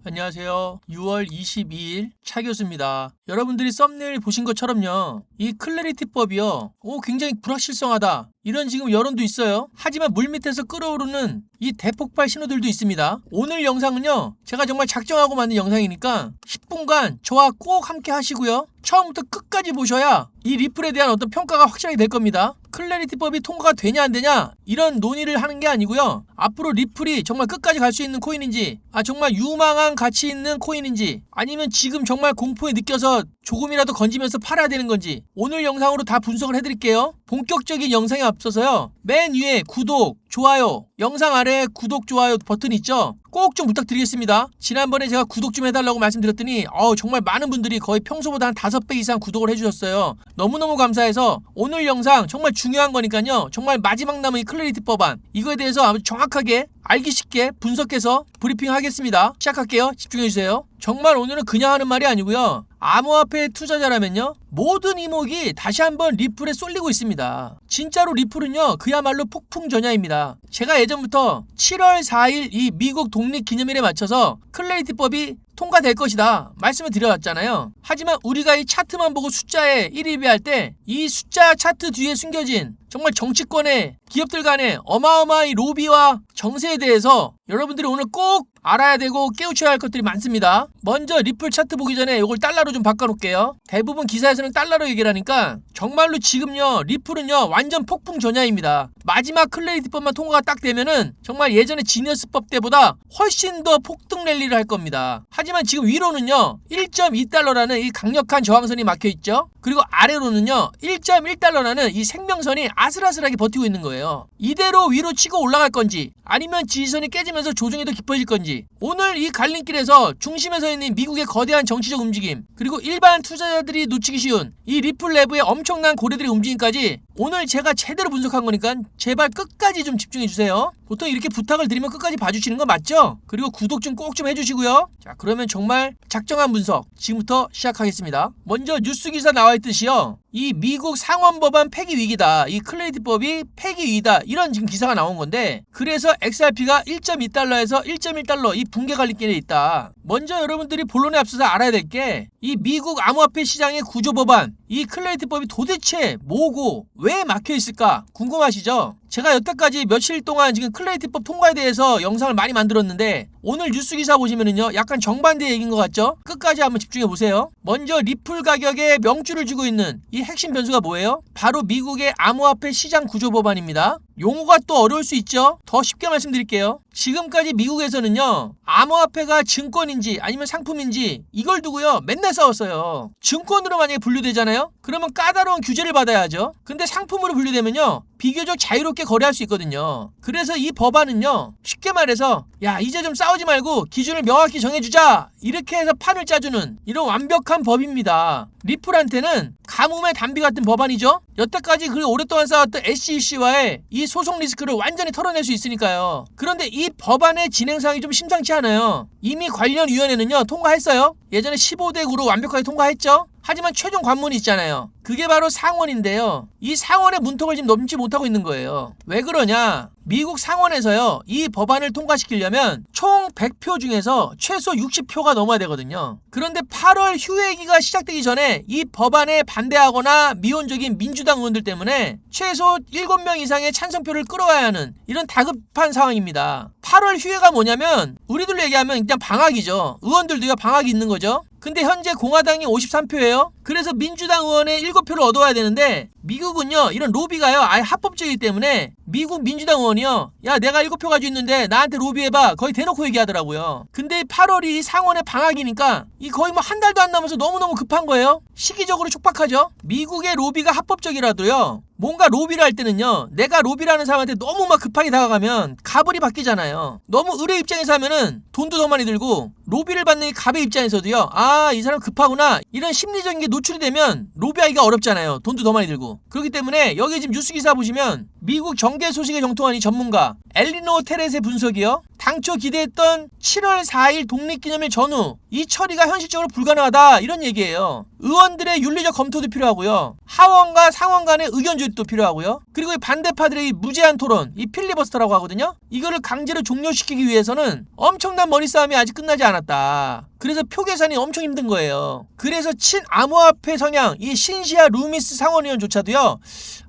안녕하세요. 6월 22일 차 교수입니다. 여러분들이 썸네일 보신 것처럼요. 이 클래리티법이요. 굉장히 불확실성하다. 이런 지금 여론도 있어요. 하지만 물밑에서 끓어오르는 이 대폭발 신호들도 있습니다. 오늘 영상은요. 제가 정말 작정하고 만든 영상이니까 10분간 저와 꼭 함께 하시고요. 처음부터 끝까지 보셔야 이 리플에 대한 어떤 평가가 확실하게 될 겁니다. 클래리티법이 통과가 되냐 안 되냐 이런 논의를 하는 게 아니고요. 앞으로 리플이 정말 끝까지 갈 수 있는 코인인지 정말 유망한 가치 있는 코인인지 아니면 지금 정말 공포에 느껴서 조금이라도 건지면서 팔아야 되는 건지 오늘 영상으로 다 분석을 해드릴게요. 본격적인 영상에 앞서서요. 맨 위에 구독, 좋아요, 영상 아래에 구독, 좋아요 버튼 있죠? 꼭 좀 부탁드리겠습니다. 지난번에 제가 구독 좀 해달라고 말씀드렸더니 정말 많은 분들이 거의 평소보다 한 5배 이상 구독을 해주셨어요. 너무너무 감사해서 오늘 영상 정말 중요한 거니까요. 정말 마지막 남은 이 클래리티 법안 이거에 대해서 아주 정확하게 알기 쉽게 분석해서 브리핑 하겠습니다. 시작할게요. 집중해주세요. 정말 오늘은 그냥 하는 말이 아니고요. 암호화폐 투자자라면요. 모든 이목이 다시 한번 리플에 쏠리고 있습니다. 진짜로 리플은요. 그야말로 폭풍 전야입니다. 제가 예전부터 7월 4일 이 미국 독립기념일에 맞춰서 클래리티법이 통과될 것이다 말씀을 드려왔잖아요. 하지만 우리가 이 차트만 보고 숫자에 1위비할 때 이 숫자 차트 뒤에 숨겨진 정말 정치권의 기업들 간의 어마어마한 로비와 정세에 대해서 여러분들이 오늘 꼭 알아야 되고 깨우쳐야 할 것들이 많습니다. 먼저 리플 차트 보기 전에 이걸 달러로 좀 바꿔놓을게요. 대부분 기사에서는 달러로 얘기를 하니까 정말로 지금요 리플은요 완전 폭풍 전야입니다. 마지막 클래리티법만 통과가 딱 되면은 정말 예전에 지니어스법 때보다 훨씬 더 폭등 랠리를 할 겁니다. 하지만 지금 위로는요 1.2달러라는 이 강력한 저항선이 막혀있죠. 그리고 아래로는요 1.1달러라는 이 생명선이 아슬아슬하게 버티고 있는 거예요. 이대로 위로 치고 올라갈 건지 아니면 지지선이 깨지면서 조정이 더 깊어질 건지 오늘 이 갈림길에서 중심에 서 있는 미국의 거대한 정치적 움직임 그리고 일반 투자자들이 놓치기 쉬운 이 리플 내부의 엄청난 고래들의 움직임까지 오늘 제가 제대로 분석한 거니까 제발 끝까지 좀 집중해 주세요. 보통 이렇게 부탁을 드리면 끝까지 봐주시는 거 맞죠? 그리고 구독 좀 꼭 좀 해주시고요. 자, 그러면 정말 작정한 분석 지금부터 시작하겠습니다. 먼저 뉴스 기사 나와 있듯이요. 이 미국 상원법안 폐기 위기다. 이 클래리티법이 폐기 위기다. 이런 지금 기사가 나온 건데 그래서 XRP가 1.2달러에서 1.1달러 이 붕괴 갈림길에 있다. 먼저 여러분들이 본론에 앞서서 알아야 될 게 이 미국 암호화폐 시장의 구조 법안 이 클래리티법이 도대체 뭐고 왜 막혀 있을까 궁금하시죠? 제가 여태까지 며칠 동안 지금 클래리티법 통과에 대해서 영상을 많이 만들었는데 오늘 뉴스 기사 보시면은요 약간 정반대 얘기인 것 같죠? 끝까지 한번 집중해 보세요. 먼저 리플 가격에 명주를 쥐고 있는 이 핵심 변수가 뭐예요? 바로 미국의 암호화폐 시장 구조 법안입니다. 용어가 또 어려울 수 있죠? 더 쉽게 말씀드릴게요. 지금까지 미국에서는요 암호화폐가 증권인지 아니면 상품인지 이걸 두고요 맨날 싸웠어요. 증권으로 만약에 분류되잖아요? 그러면 까다로운 규제를 받아야죠. 근데 상품으로 분류되면요 비교적 자유롭게 거래할 수 있거든요. 그래서 이 법안은요 쉽게 말해서 야 이제 좀 싸우지 말고 기준을 명확히 정해주자 이렇게 해서 판을 짜주는 이런 완벽한 법입니다. 리플한테는 가뭄의 단비 같은 법안이죠. 여태까지 그리고 오랫동안 싸웠던 SEC와의 이 소송 리스크를 완전히 털어낼 수 있으니까요. 그런데 이 법안의 진행상이 좀 심상치 않아요. 이미 관련 위원회는요 통과했어요. 예전에 15대 9로 완벽하게 통과했죠. 하지만 최종 관문이 있잖아요. 그게 바로 상원인데요. 이 상원의 문턱을 지금 넘지 못하고 있는 거예요. 왜 그러냐? 미국 상원에서요. 이 법안을 통과시키려면 총 100표 중에서 최소 60표가 넘어야 되거든요. 그런데 8월 휴회기가 시작되기 전에 이 법안에 반대하거나 미온적인 민주당 의원들 때문에 최소 7명 이상의 찬성표를 끌어와야 하는 이런 다급한 상황입니다. 8월 휴회가 뭐냐면 우리들로 얘기하면 그냥 방학이죠. 의원들도요 방학이 있는 거죠. 근데 현재 공화당이 53표예요. 그래서 민주당 의원의 7표를 얻어와야 되는데 미국은요 이런 로비가요 아예 합법적이기 때문에 미국 민주당 의원이요 야 내가 7표 가지고 있는데 나한테 로비해봐 거의 대놓고 얘기하더라고요. 근데 8월이 상원의 방학이니까 이 거의 뭐 한 달도 안 남아서 너무너무 급한 거예요. 시기적으로 촉박하죠. 미국의 로비가 합법적이라도요 뭔가 로비를 할 때는요 내가 로비라는 사람한테 너무 막 급하게 다가가면 갑을이 바뀌잖아요. 너무 의뢰 입장에서 하면은 돈도 더 많이 들고 로비를 받는 이 갑의 입장에서도요 이 사람 급하구나 이런 심리적인 게 노출이 되면 로비하기가 어렵잖아요. 돈도 더 많이 들고. 그렇기 때문에 여기 지금 뉴스 기사 보시면 미국 정계 소식에 정통한 이 전문가 엘리노 테렛의 분석이요 당초 기대했던 7월 4일 독립기념일 전후 이 처리가 현실적으로 불가능하다 이런 얘기예요. 의원들의 윤리적 검토도 필요하고요. 하원과 상원 간의 의견 조율도 필요하고요. 그리고 이 반대파들의 이 무제한 토론, 이 필리버스터라고 하거든요. 이거를 강제로 종료시키기 위해서는 엄청난 머리 싸움이 아직 끝나지 않았다. 않았다. 그래서 표 계산이 엄청 힘든 거예요. 그래서 친암호화폐 성향 이 신시아 루미스 상원의원조차도요,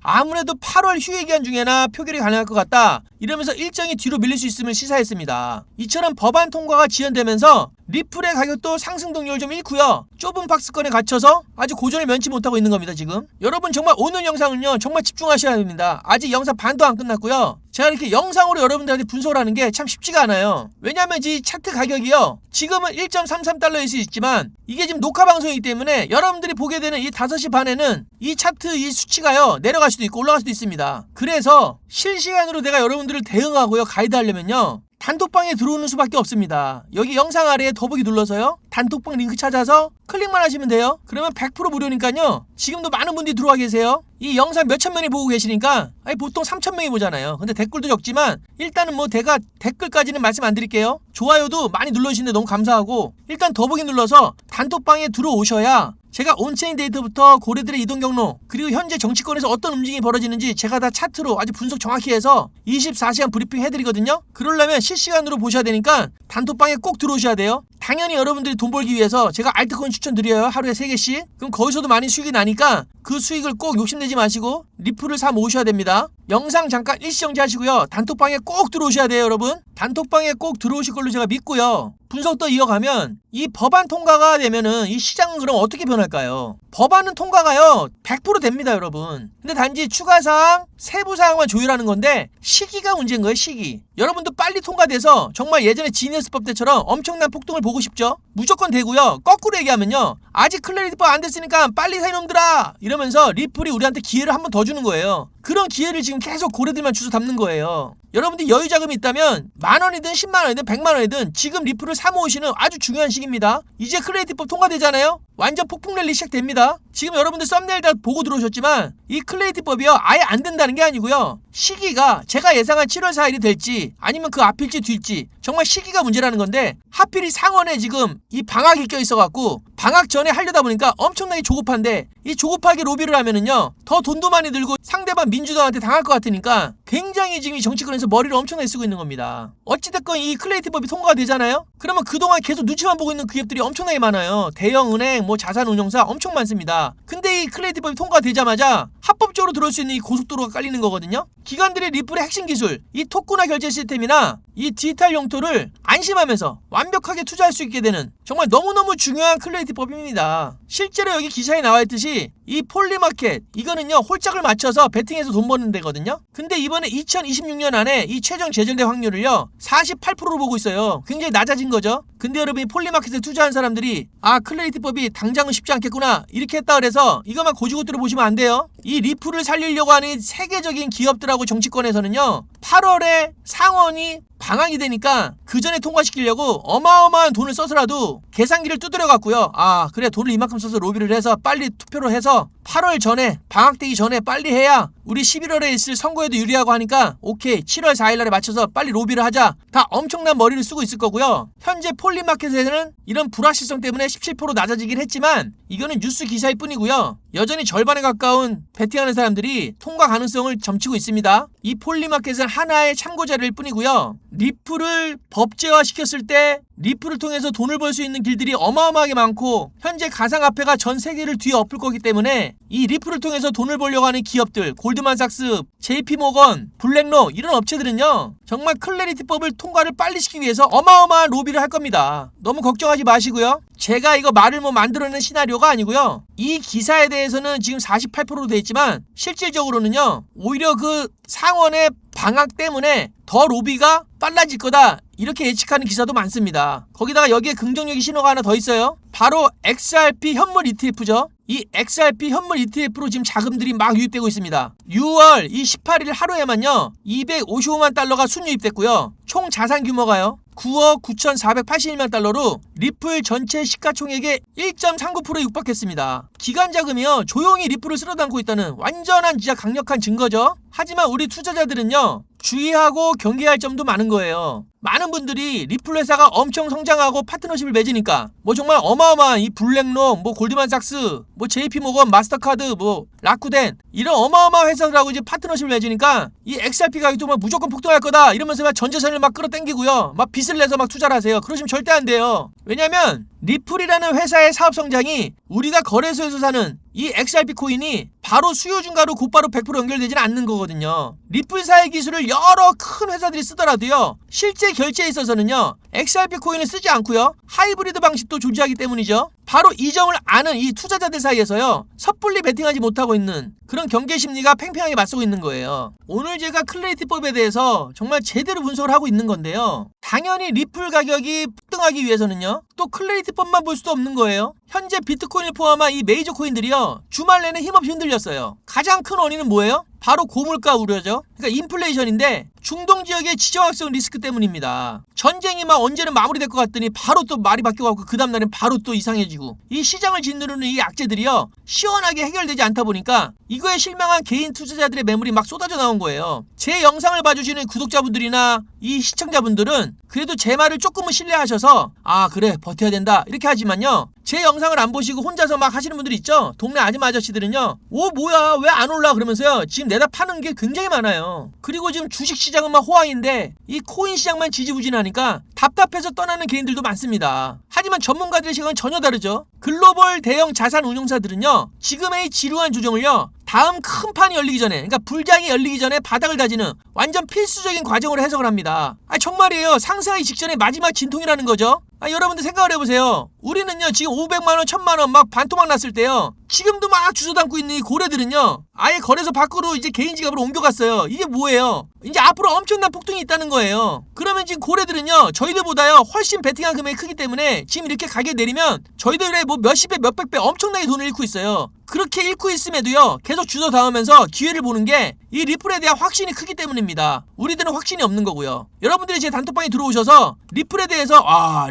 아무래도 8월 휴회 기간 중에나 표결이 가능할 것 같다 이러면서 일정이 뒤로 밀릴 수 있음을 시사했습니다. 이처럼 법안 통과가 지연되면서 리플의 가격도 상승 동력을 좀 잃고요, 좁은 박스권에 갇혀서 아주 고전을 면치 못하고 있는 겁니다. 지금 여러분 정말 오늘 영상은요 정말 집중하셔야 됩니다. 아직 영상 반도 안 끝났고요, 제가 이렇게 영상으로 여러분들한테 분석을 하는 게 참 쉽지가 않아요. 왜냐하면 이 차트 가격이요 지금은 1.33달러일 수 있지만 이게 지금 녹화 방송이기 때문에 여러분들이 보게 되는 이 5시 반에는 이 차트 이 수치가요 내려갈 수도 있고 올라갈 수도 있습니다. 그래서 실시간으로 내가 여러분들을 대응하고요 가이드 하려면요 단톡방에 들어오는 수밖에 없습니다. 여기 영상 아래에 더보기 눌러서요 단톡방 링크 찾아서 클릭만 하시면 돼요. 그러면 100% 무료니까요 지금도 많은 분들이 들어와 계세요. 이 영상 몇천 명이 보고 계시니까 보통 3천 명이 보잖아요. 근데 댓글도 적지만 일단은 뭐 제가 댓글까지는 말씀 안 드릴게요. 좋아요도 많이 눌러주시는데 너무 감사하고, 일단 더보기 눌러서 단톡방에 들어오셔야 제가 온체인 데이터부터 고래들의 이동 경로, 그리고 현재 정치권에서 어떤 움직임이 벌어지는지 제가 다 차트로 아주 분석 정확히 해서 24시간 브리핑 해드리거든요. 그러려면 실시간으로 보셔야 되니까 단톡방에 꼭 들어오셔야 돼요. 당연히 여러분들이 돈 벌기 위해서 제가 알트코인 추천드려요. 하루에 3개씩. 그럼 거기서도 많이 수익이 나니까 그 수익을 꼭 욕심내지 마시고 리플을 사 모으셔야 됩니다. 영상 잠깐 일시정지 하시고요. 단톡방에 꼭 들어오셔야 돼요, 여러분. 단톡방에 꼭 들어오실 걸로 제가 믿고요. 분석도 이어가면 이 법안 통과가 되면은 이 시장은 그럼 어떻게 변할까요? 법안은 통과가요 100% 됩니다, 여러분. 근데 단지 추가사항, 세부사항만 조율하는 건데 시기가 문제인 거예요, 시기. 여러분도 빨리 통과돼서 정말 예전에 지니어스법 때처럼 엄청난 폭등을 보고 싶죠? 무조건 되고요. 거꾸로 얘기하면요, 아직 클래리티법 안 됐으니까 빨리 사 이놈들아 이러면서 리플이 우리한테 기회를 한 번 더 주는 거예요. 그런 기회를 지금 계속 고래들만 주워 담는 거예요. 여러분들 여유 자금이 있다면 10,000원이든 10만원이든 100만원이든 지금 리플을 사 모으시는 아주 중요한 시기입니다. 이제 클래리티법 통과되잖아요. 완전 폭풍 랠리 시작됩니다. 지금 여러분들 썸네일 다 보고 들어오셨지만 이 클래리티법이요 아예 안 된다는 게 아니고요, 시기가 제가 예상한 7월 4일이 될지 아니면 그 앞일지 뒤일지 정말 시기가 문제라는 건데, 하필이 상원에 지금 이 방학이 껴있어갖고 방학 전에 하려다 보니까 엄청나게 조급한데, 이 조급하게 로비를 하면은요 더 돈도 많이 들고 상대방 민주당한테 당할 것 같으니까 굉장히 지금 이 정치권에서 머리를 엄청나게 쓰고 있는 겁니다. 어찌됐건 이 클래리티법이 통과가 되잖아요. 그러면 그동안 계속 눈치만 보고 있는 기업들이 엄청나게 많아요. 대형 은행, 뭐 자산운용사 엄청 많습니다. 근데 이 클래리티법이 통과되자마자 합법적으로 들어올 수 있는 이 고속도로가 깔리는 거거든요. 기관들의 리플의 핵심 기술, 이 토크나 결제 시스템이나 이 디지털 용토를 안심하면서 완벽하게 투자할 수 있게 되는 정말 너무너무 중요한 클래리티법입니다. 실제로 여기 기사에 나와 있듯이 이 폴리마켓, 이거는요 홀짝을 맞춰서 베팅해서 돈 버는 데거든요. 근데 이번에 2026년 안에 이 최종 제정대 확률을요 48%로 보고 있어요. 굉장히 낮아진 거죠. 근데 여러분 이 폴리마켓에 투자한 사람들이 클래리티법이 당장은 쉽지 않겠구나 이렇게 했다 그래서 이것만 고지고대로 보시면 안 돼요. 이 리플을 살리려고 하는 세계적인 기업들하고 정치권에서는요 8월에 상원이 방학이 되니까 그 전에 통과시키려고 어마어마한 돈을 써서라도 계산기를 두드려 갖고요, 그래 돈을 이만큼 써서 로비를 해서 빨리 투표를 해서 8월 전에, 방학되기 전에 빨리 해야 우리 11월에 있을 선거에도 유리하고 하니까 오케이 7월 4일날에 맞춰서 빨리 로비를 하자, 다 엄청난 머리를 쓰고 있을 거고요. 현재 폴리마켓에는 이런 불확실성 때문에 17% 낮아지긴 했지만 이거는 뉴스 기사일 뿐이고요, 여전히 절반에 가까운 베팅하는 사람들이 통과 가능성을 점치고 있습니다. 이 폴리마켓은 하나의 참고자료일 뿐이고요, 리플을 법제화시켰을 때 리플을 통해서 돈을 벌 수 있는 길들이 어마어마하게 많고 현재 가상화폐가 전 세계를 뒤엎을 거기 때문에 이 리플을 통해서 돈을 벌려고 하는 기업들, 골드만삭스, JP모건, 블랙록 이런 업체들은요 정말 클래리티법을 통과를 빨리 시키기 위해서 어마어마한 로비를 할 겁니다. 너무 걱정하지 마시고요. 제가 이거 말을 만들어낸 시나리오가 아니고요, 이 기사에 대해서는 지금 48%로 돼 있지만 실질적으로는요 오히려 그 상원의 방학 때문에 더 로비가 빨라질 거다 이렇게 예측하는 기사도 많습니다. 거기다가 여기에 긍정적인 신호가 하나 더 있어요. 바로 XRP 현물 ETF죠. 이 XRP 현물 ETF로 지금 자금들이 막 유입되고 있습니다. 6월 이 18일 하루에만요 255만 달러가 순유입됐고요, 총 자산 규모가요 9억 9,481만 달러로 리플 전체 시가총액의 1.39%에 육박했습니다. 기관 자금이요 조용히 리플을 쓸어담고 있다는 완전한 진짜 강력한 증거죠. 하지만 우리 투자자들은요 주의하고 경계할 점도 많은 거예요. 많은 분들이 리플 회사가 엄청 성장하고 파트너십을 맺으니까 뭐 정말 어마어마한 이 블랙록, 뭐 골드만삭스, 뭐 JP모건, 마스터카드, 뭐 라쿠덴 이런 어마어마한 회사들하고 이제 파트너십을 맺으니까 이 XRP 가격도 막 무조건 폭등할 거다 이러면서 막 전재산을 막 끌어당기고요. 막 빚을 내서 막 투자를 하세요. 그러시면 절대 안 돼요. 왜냐면 리플이라는 회사의 사업 성장이 우리가 거래소에서 사는 이 XRP 코인이 바로 수요 증가로 곧바로 100% 연결되지는 않는 거거든요. 리플사의 기술을 여러 큰 회사들이 쓰더라도요. 실제 결제에 있어서는요. XRP 코인을 쓰지 않고요. 하이브리드 방식도 존재하기 때문이죠. 바로 이 점을 아는 이 투자자들 사이에서요. 섣불리 베팅하지 못하고 있는 그런 경계 심리가 팽팽하게 맞서고 있는 거예요. 오늘 제가 클래리티법에 대해서 정말 제대로 분석을 하고 있는 건데요. 당연히 리플 가격이 폭등하기 위해서는요. 또 클래리티법만 볼 수도 없는 거예요. 현재 비트코인을 포함한 이 메이저 코인들이요. 주말 내내 힘없이 흔들렸어요. 가장 큰 원인은 뭐예요? 바로 고물가 우려죠. 그러니까 인플레이션인데 중동 지역의 지정학적 리스크 때문입니다. 전쟁이 막 언제는 마무리될 것 같더니 바로 또 말이 바뀌어갖고 그 다음날엔 바로 또 이상해지고 이 시장을 짓누르는 이 악재들이요. 시원하게 해결되지 않다 보니까 이거에 실망한 개인 투자자들의 매물이 막 쏟아져 나온 거예요. 제 영상을 봐주시는 구독자분들이나 이 시청자분들은 그래도 제 말을 조금은 신뢰하셔서 아 그래 버텨야 된다 이렇게 하지만요. 제 영상을 안 보시고 혼자서 막 하시는 분들 있죠? 동네 아줌마 아저씨들은요. 오 뭐야 왜 안 올라 그러면서요. 지금 내다 파는 게 굉장히 많아요. 그리고 지금 주식시장은 막 호황인데 이 코인 시장만 지지부진하니까 답답해서 떠나는 개인들도 많습니다. 하지만 전문가들의 시각은 전혀 다르죠. 글로벌 대형 자산 운용사들은요. 지금의 지루한 조정을요. 다음 큰 판이 열리기 전에 그러니까 불장이 열리기 전에 바닥을 다지는 완전 필수적인 과정으로 해석을 합니다. 정말이에요. 상승하기 직전에 마지막 진통이라는 거죠. 여러분들 생각을 해보세요. 우리는요 지금 500만원 1000만원 막 반토막 났을 때요 지금도 막 주워 담고 있는 이 고래들은요 아예 거래소 밖으로 이제 개인 지갑으로 옮겨갔어요. 이게 뭐예요? 이제 앞으로 엄청난 폭등이 있다는 거예요. 그러면 지금 고래들은요 저희들보다요 훨씬 베팅한 금액이 크기 때문에 지금 이렇게 가격 내리면 저희들의 뭐 몇십 배 몇백 배 엄청나게 돈을 잃고 있어요. 그렇게 잃고 있음에도요 계속 주워 담으면서 기회를 보는 게 이 리플에 대한 확신이 크기 때문입니다. 우리들은 확신이 없는 거고요. 여러분들이 제 단톡방에 들어오셔서 리플에 대해서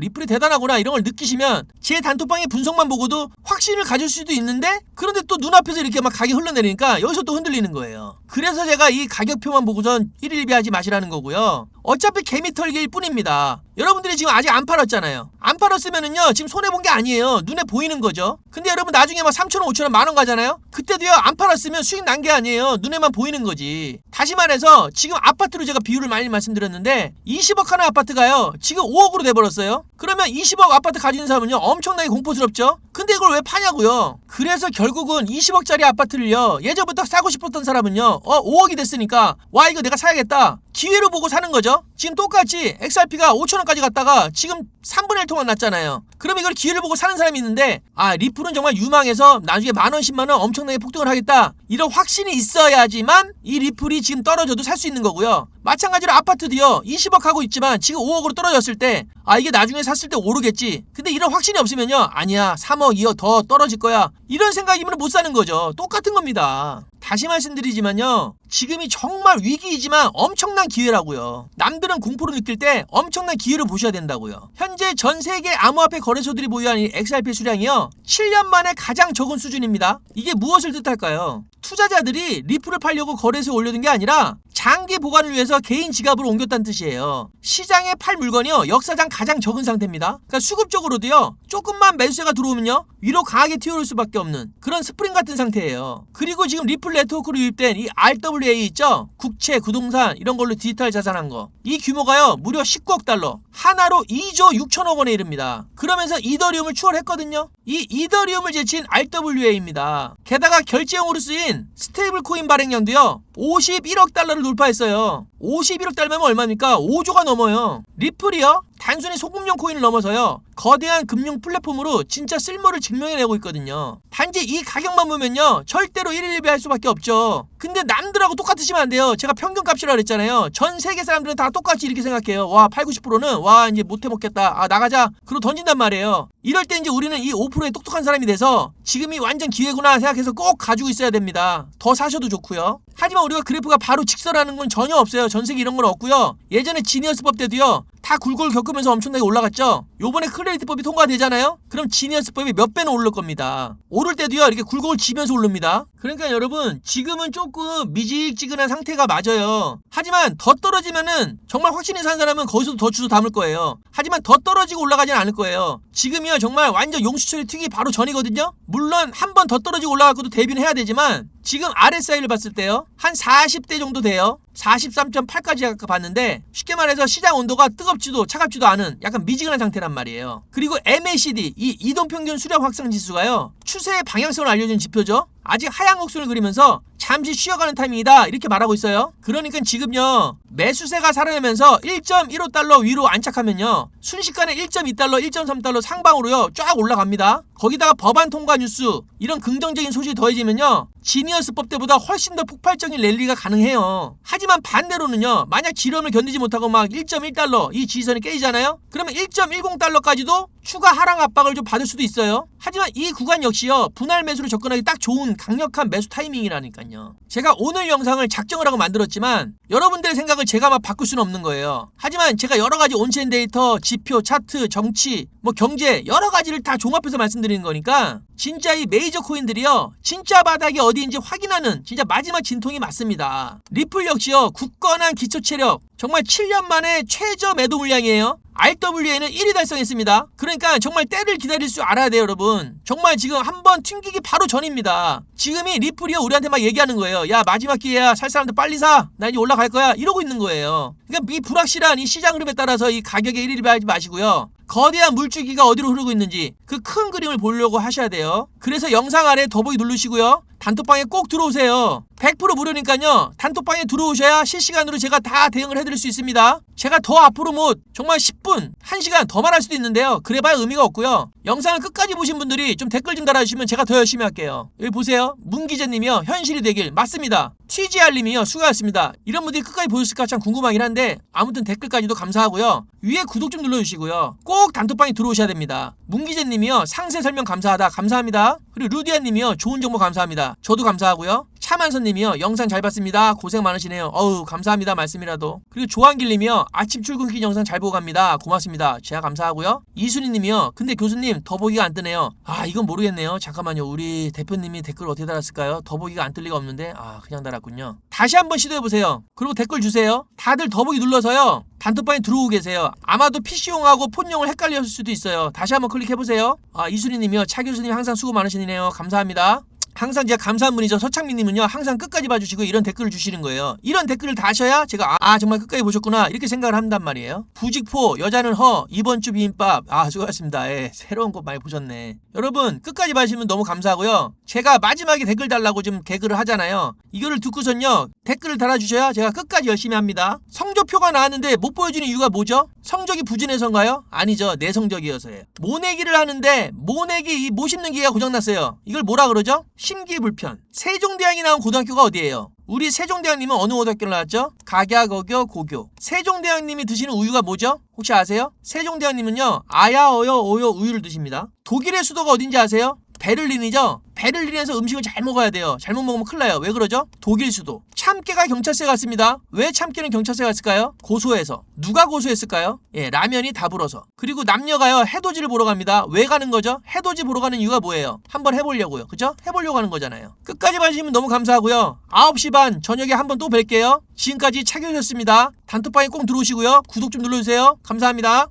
리플이 대단하구나 이런 걸 느끼시면 제 단톡방의 분석만 보고도 확신을 가질 수도 있는데 그런데 또 눈앞에서 이렇게 막 가격이 흘러내리니까 여기서 또 흔들리는 거예요. 그래서 제가 이 가격표만 보고선 일일비하지 마시라는 거고요. 어차피 개미털기일 뿐입니다. 여러분들이 지금 아직 안 팔았잖아요. 안 팔았으면은요 지금 손해본 게 아니에요. 눈에 보이는 거죠. 근데 여러분 나중에 막 3,000원 5,000원 만원 가잖아요. 그때도요 안 팔았으면 수익 난 게 아니에요. 눈에만 보이는 거지. 다시 말해서 지금 아파트로 제가 비율을 많이 말씀드렸는데 20억 하는 아파트가요 지금 5억으로 돼버렸어요. 그러면 20억 아파트 가지는 사람은요 엄청나게 공포스럽죠. 근데 이걸 왜 파냐고요. 그래서 결국은 20억짜리 아파트를요 예전부터 사고 싶었던 사람은요 5억이 됐으니까 와 이거 내가 사야겠다 기회를 보고 사는 거죠. 지금 똑같이 XRP가 5,000원까지 갔다가 지금 3분의 1 통화 났잖아요. 그럼 이걸 기회를 보고 사는 사람이 있는데 리플은 정말 유망해서 나중에 만원 10만원 엄청나게 폭등을 하겠다 이런 확신이 있어야지만 이 리플이 지금 떨어져도 살 수 있는 거고요. 마찬가지로 아파트도요 20억 하고 있지만 지금 5억으로 떨어졌을 때 이게 나중에 샀을 때 오르겠지. 근데 이런 확신이 없으면요 아니야 3억 2억 더 떨어질 거야 이런 생각이면 못 사는 거죠. 똑같은 겁니다. 다시 말씀드리지만요 지금이 정말 위기이지만 엄청난 기회라고요. 남들은 공포를 느낄 때 엄청난 기회를 보셔야 된다고요. 현재 전 세계 암호화폐 거래소들이 보유한 이 XRP 수량이요 7년 만에 가장 적은 수준입니다. 이게 무엇을 뜻할까요? 투자자들이 리플을 팔려고 거래소에 올려둔 게 아니라 장기 보관을 위해서 개인 지갑으로 옮겼다는 뜻이에요. 시장에 팔 물건이요 역사상 가장 적은 상태입니다. 그러니까 수급적으로도요 조금만 매수세가 들어오면요 위로 강하게 튀어올 수밖에 없는 그런 스프링 같은 상태예요. 그리고 지금 리플 네트워크로 유입된 이 RWA 있죠? 국채, 부동산 이런 걸로 디지털 자산한 거. 이 규모가요 무려 19억 달러. 하나로 2조 6천억 원에 이릅니다. 그러면서 이더리움을 추월했거든요. 이 이더리움을 제친 RWA입니다. 게다가 결제용으로 쓰인 스테이블 코인 발행량도요 51억 달러를 돌파했어요. 51억 달러면 얼마입니까? 5조가 넘어요. 리플이요 단순히 소금용 코인을 넘어서요 거대한 금융 플랫폼으로 진짜 쓸모를 증명해내고 있거든요. 단지 이 가격만 보면요 절대로 112 할 수밖에 없죠. 근데 남들하고 똑같으시면 안 돼요. 제가 평균값이라 그랬잖아요. 전 세계 사람들은 다 똑같이 이렇게 생각해요. 와 8, 90%는 와 이제 못해 먹겠다 나가자 그러고 던진단 말이에요. 이럴 때 이제 우리는 이 5%의 똑똑한 사람이 돼서 지금이 완전 기회구나 생각해서 꼭 가지고 있어야 됩니다. 더 사셔도 좋고요. 하지만 우리가 그래프가 바로 직설하는 건 전혀 없어요. 전 세계 이런 건 없고요. 예전에 지니어스법 때도요 다 굴골 겪으면서 엄청나게 올라갔죠. 요번에 클래리티법이 통과되잖아요. 그럼 지니어스법이 몇 배는 오를 겁니다. 오를 때도요 이렇게 굴곡을 지면서 오릅니다. 그러니까 여러분 지금은 조금 미지근한 상태가 맞아요. 하지만 더 떨어지면은 정말 확신이 산 사람은 거기서도 더 주워 담을 거예요. 하지만 더 떨어지고 올라가진 않을 거예요. 지금이요 정말 완전 용수철이 튀기 바로 전이거든요. 물론 한 번 더 떨어지고 올라갈 것도 대비는 해야 되지만 지금 RSI를 봤을 때요 한 40대 정도 돼요. 43.8까지 봤는데 쉽게 말해서 시장 온도가 뜨겁지도 차갑지도 않은 약간 미지근한 상태란 말이에요. 그리고 MACD 이 이동평균 수렴 확산 지수가요 추세의 방향성을 알려주는 지표죠. 아직 하향 곡선을 그리면서 잠시 쉬어가는 타이밍이다 이렇게 말하고 있어요. 그러니까 지금요 매수세가 살아나면서 1.15달러 위로 안착하면요 순식간에 1.2달러 1.3달러 상방으로요 쫙 올라갑니다. 거기다가 법안 통과 뉴스 이런 긍정적인 소식이 더해지면요 지니어스법 때보다 훨씬 더 폭발적인 랠리가 가능해요. 하지만 반대로는요 만약 지름을 견디지 못하고 막 1.1달러 이 지지선이 깨지잖아요. 그러면 1.10달러까지도 추가 하락 압박을 좀 받을 수도 있어요. 하지만 이 구간 역시요 분할 매수로 접근하기 딱 좋은 강력한 매수 타이밍이라니까요. 제가 오늘 영상을 작정을 하고 만들었지만 여러분들의 생각을 제가 막 바꿀 수는 없는 거예요. 하지만 제가 여러가지 온체인 데이터, 지표, 차트, 정치, 뭐 경제 여러가지를 다 종합해서 말씀드리는 거니까 진짜 이 메이저 코인들이요 진짜 바닥이 어디인지 확인하는 진짜 마지막 진통이 맞습니다. 리플 역시요 굳건한 기초체력 정말 7년 만에 최저 매도 물량이에요. RWA는 1위 달성했습니다. 그러니까 정말 때를 기다릴 줄 알아야 돼요 여러분. 정말 지금 한번 튕기기 바로 전입니다. 지금이 리플이요 우리한테 막 얘기하는 거예요. 야 마지막 기회야 살 사람들 빨리 사. 나 이제 올라갈 거야 이러고 있는 거예요. 그러니까 이 불확실한 이 시장 흐름에 따라서 이 가격에 1위를 하지 마시고요. 거대한 물줄기가 어디로 흐르고 있는지 그 큰 그림을 보려고 하셔야 돼요. 그래서 영상 아래 더보기 누르시고요. 단톡방에 꼭 들어오세요. 100% 무료니까요. 단톡방에 들어오셔야 실시간으로 제가 다 대응을 해드릴 수 있습니다. 제가 더 앞으로 뭐 정말 10분, 1시간 더 말할 수도 있는데요. 그래봐야 의미가 없고요. 영상을 끝까지 보신 분들이 좀 댓글 좀 달아주시면 제가 더 열심히 할게요. 여기 보세요. 문기재님이요. 현실이 되길. 맞습니다. TGR님이요. 수고하셨습니다. 이런 분들이 끝까지 보셨을까 참 궁금하긴 한데 아무튼 댓글까지도 감사하고요. 위에 구독 좀 눌러주시고요. 꼭 단톡방에 들어오셔야 됩니다. 문기재님이요. 상세 설명 감사하다. 감사합니다. 그리고 루디아님이요. 좋은 정보 감사합니다. 저도 감사하고요. 차만선님이요. 영상 잘 봤습니다. 고생 많으시네요. 어우 감사합니다. 말씀이라도. 그리고 조한길님이요. 아침 출근길 영상 잘 보고 갑니다. 고맙습니다. 제가 감사하고요. 이순희님이요. 근데 교수님 더보기가 안 뜨네요. 아 이건 모르겠네요. 잠깐만요. 우리 대표님이 댓글 어떻게 달았을까요? 더보기가 안 뜰 리가 없는데 그냥 달았군요. 다시 한번 시도해보세요. 그리고 댓글 주세요. 다들 더보기 눌러서요. 단톡방에 들어오고 계세요. 아마도 PC용하고 폰용을 헷갈렸을 수도 있어요. 다시 한번 클릭해보세요. 이순희님이요. 차 교수님 항상 수고 많으시네요. 감사합니다. 항상 제가 감사한 분이죠. 서창민님은요 항상 끝까지 봐주시고 이런 댓글을 주시는 거예요. 이런 댓글을 다 하셔야 제가 정말 끝까지 보셨구나 이렇게 생각을 한단 말이에요. 부직포 여자는 허 이번 주 비빔밥 수고하셨습니다. 새로운 거 많이 보셨네. 여러분 끝까지 봐주시면 너무 감사하고요. 제가 마지막에 댓글 달라고 좀 개그를 하잖아요. 이거를 듣고선요 댓글을 달아주셔야 제가 끝까지 열심히 합니다. 성적표가 나왔는데 못 보여주는 이유가 뭐죠? 성적이 부진해서인가요? 아니죠. 내성적이어서예요. 모내기를 하는데 모내기 이 모심는 기계가 고장났어요. 이걸 뭐라 그러죠? 심기불편. 세종대왕이 나온 고등학교가 어디예요? 우리 세종대왕님은 어느 고등학교를 나왔죠? 각야거교 고교. 세종대왕님이 드시는 우유가 뭐죠? 혹시 아세요? 세종대왕님은요 아야 어여 오요 우유를 드십니다. 독일의 수도가 어딘지 아세요? 베를린이죠? 베를린에서 음식을 잘 먹어야 돼요. 잘못 먹으면 큰일 나요. 왜 그러죠? 독일 수도. 참깨가 경찰서에 갔습니다. 왜 참깨는 경찰서에 갔을까요? 고소해서. 누가 고소했을까요? 라면이 다 불어서. 그리고 남녀가요 해돋이를 보러 갑니다. 왜 가는 거죠? 해돋이 보러 가는 이유가 뭐예요? 한번 해보려고요. 그죠? 해보려고 하는 거잖아요. 끝까지 봐주시면 너무 감사하고요. 9시 반 저녁에 한번 또 뵐게요. 지금까지 차교수였습니다. 단톡방에 꼭 들어오시고요. 구독 좀 눌러주세요. 감사합니다.